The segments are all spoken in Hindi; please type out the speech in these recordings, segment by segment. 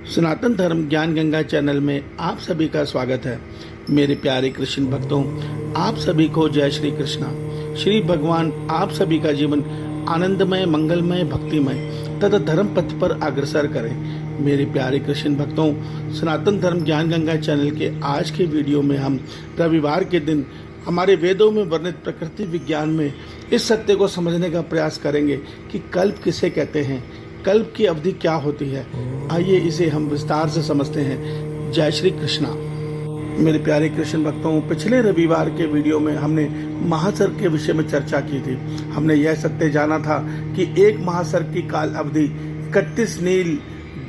सनातन धर्म ज्ञान गंगा चैनल में आप सभी का स्वागत है। मेरे प्यारे कृष्ण भक्तों, आप सभी को जय श्री कृष्णा। श्री भगवान आप सभी का जीवन आनंदमय, मंगलमय, भक्तिमय तथा धर्म पथ पर अग्रसर करें। मेरे प्यारे कृष्ण भक्तों, सनातन धर्म ज्ञान गंगा चैनल के आज के वीडियो में हम रविवार के दिन हमारे वेदों में वर्णित प्रकृति विज्ञान में इस सत्य को समझने का प्रयास करेंगे कि कल्प किसे कहते हैं, कल्प की अवधि क्या होती है। आइए इसे हम विस्तार से समझते हैं। जय श्री कृष्णा। मेरे प्यारे कृष्ण भक्तों, पिछले रविवार के वीडियो में हमने महासर्ग के विषय में चर्चा की थी। हमने यह सत्य जाना था कि एक महासर्ग की काल अवधि 31 नील,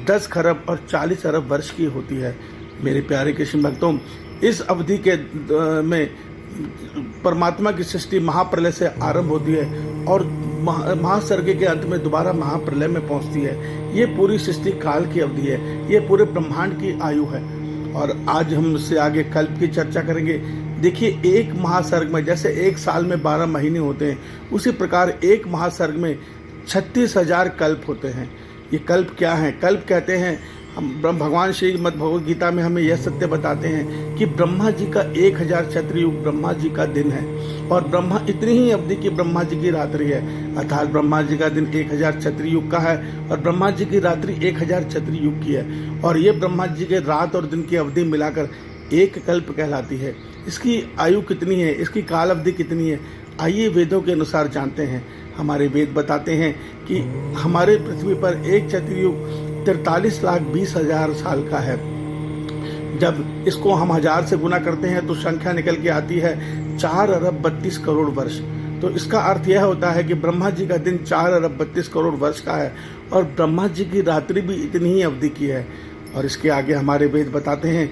10 खरब और 40 अरब वर्ष की होती है। मेरे प्यारे कृष्ण भक्तों, इस अवधि के में परमात्मा की सृष्टि महाप्रलय से आरंभ होती है और महासर्ग के अंत में दोबारा महाप्रलय में पहुंचती है। ये पूरी सृष्टि काल की अवधि है, ये पूरे ब्रह्मांड की आयु है। और आज हम इससे आगे कल्प की चर्चा करेंगे। देखिए, एक महासर्ग में जैसे एक साल में 12 महीने होते हैं, उसी प्रकार एक महासर्ग में 36,000 कल्प होते हैं। ये कल्प क्या है? कल्प कहते हैं, भगवान श्रीमद् भगवद गीता में हमें यह सत्य बताते हैं कि ब्रह्मा जी का 1000 छत्रयुग ब्रह्मा जी का दिन है और ब्रह्मा इतनी ही अवधि की ब्रह्मा जी की रात्रि है। अर्थात ब्रह्मा जी का दिन 1000 छत्रयुग का है और ब्रह्मा जी की रात्रि 1000 छत्रयुग की है। और ये ब्रह्मा जी के रात और दिन की अवधि मिलाकर एक कल्प कहलाती है। इसकी आयु कितनी है, इसकी काल अवधि कितनी है, आइए वेदों के अनुसार जानते हैं। हमारे वेद बताते हैं कि हमारे पृथ्वी पर एक छत्रयुग 43,20,000 साल का है। जब इसको हम 1000 से गुना करते हैं तो संख्या निकल के आती है 4 अरब 32 करोड़ वर्ष। तो इसका अर्थ यह होता है कि ब्रह्मा जी का दिन 4 अरब 32 करोड़ वर्ष का है और ब्रह्मा जी की रात्रि भी इतनी ही अवधि की है। और इसके आगे हमारे वेद बताते हैं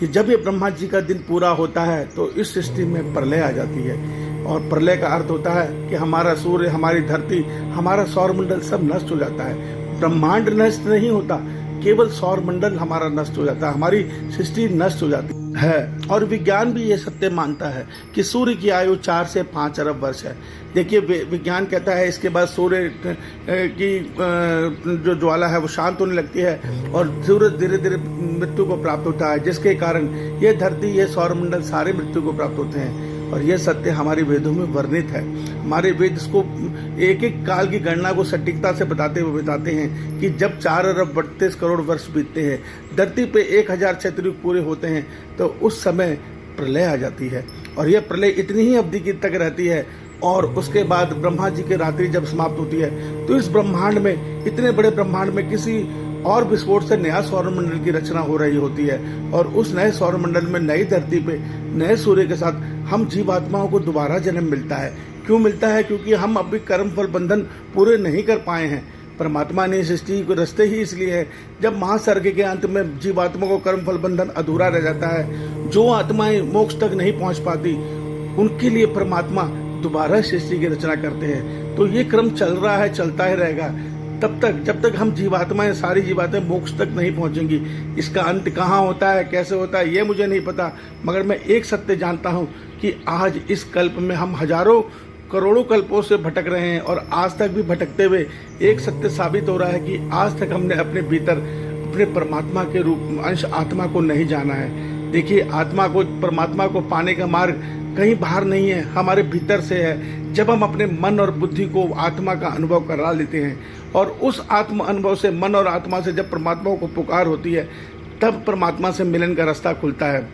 कि जब ये ब्रह्मा जी का दिन पूरा होता है तो इस सृष्टि में प्रलय आ जाती है। और प्रलय का अर्थ होता है कि हमारा सूर्य, हमारी धरती, हमारा सौरमंडल सब नष्ट हो जाता है। ब्रह्मांड नष्ट नहीं होता, केवल सौरमंडल हमारा नष्ट हो जाता है, हमारी सृष्टि नष्ट हो जाती है। और विज्ञान भी ये सत्य मानता है कि सूर्य की आयु 4 से 5 अरब वर्ष है। देखिए, विज्ञान कहता है इसके बाद सूर्य की जो ज्वाला है वो शांत होने लगती है और सूरज धीरे धीरे मृत्यु को प्राप्त होता है, जिसके कारण ये धरती, ये सौरमंडल सारे मृत्यु को प्राप्त होते हैं। और यह सत्य हमारे वेदों में वर्णित है। हमारे वेद इसको एक एक काल की गणना को सटीकता से बताते हुए बताते हैं कि जब 4 अरब 32 करोड़ वर्ष बीतते हैं, धरती पे 1000 छत्रयुग पूरे होते हैं, तो उस समय प्रलय आ जाती है। और यह प्रलय इतनी ही अवधि की तक रहती है और उसके बाद ब्रह्मा जी की रात्रि जब समाप्त होती है तो इस ब्रह्मांड में, इतने बड़े ब्रह्मांड में किसी और विस्फोट से नया सौरमंडल की रचना हो रही होती है। और उस नए सौरमंडल में, नई धरती पे, नए सूर्य के साथ हम जीवात्माओं को दोबारा जन्म मिलता है। क्यों मिलता है? क्योंकि हम अभी कर्म फल बंधन पूरे नहीं कर पाए हैं। परमात्मा ने सृष्टि को रचते ही इसलिए है। जब महासर्ग के अंत में जीवात्मा को कर्म फल बंधन अधूरा रह जाता है, जो आत्माएं मोक्ष तक नहीं पहुंच पाती, उनके लिए परमात्मा दोबारा सृष्टि की रचना करते हैं। तो ये क्रम चल रहा है, चलता ही रहेगा तब तक जब तक हम जीवात्माएं, सारी जीवात्माएं मोक्ष तक नहीं पहुंचेंगी। इसका अंत कहाँ होता है, कैसे होता है, ये मुझे नहीं पता, मगर मैं एक सत्य जानता हूं कि आज इस कल्प में हम हजारों करोड़ों कल्पों से भटक रहे हैं और आज तक भी भटकते हुए एक सत्य साबित हो रहा है कि आज तक हमने अपने भीतर अपने परमात्मा के रूप अंश आत्मा को नहीं जाना है। देखिए, आत्मा को, परमात्मा को पाने का मार्ग कहीं बाहर नहीं है, हमारे भीतर से है। जब हम अपने मन और बुद्धि को आत्मा का अनुभव करा लेते हैं और उस आत्म अनुभव से, मन और आत्मा से जब परमात्मा को पुकार होती है, तब परमात्मा से मिलन का रास्ता खुलता है।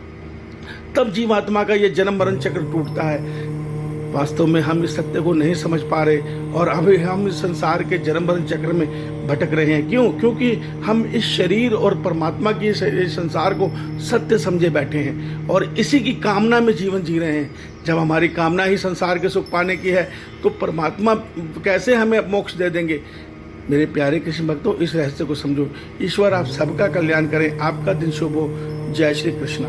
तब जीवात्मा का ये जन्म मरण चक्र टूटता है। वास्तव में हम इस सत्य को नहीं समझ पा रहे और अभी हम इस संसार के जन्म मरण चक्र में भटक रहे हैं। क्यों? क्योंकि हम इस शरीर और परमात्मा की इस संसार को सत्य समझे बैठे हैं और इसी की कामना में जीवन जी रहे हैं। जब हमारी कामना ही संसार के सुख पाने की है तो परमात्मा कैसे हमें मोक्ष दे देंगे? मेरे प्यारे कृष्ण भक्तों, इस रहस्य को समझो। ईश्वर आप सबका कल्याण करें। आपका दिन शुभ हो। जय श्री कृष्णा।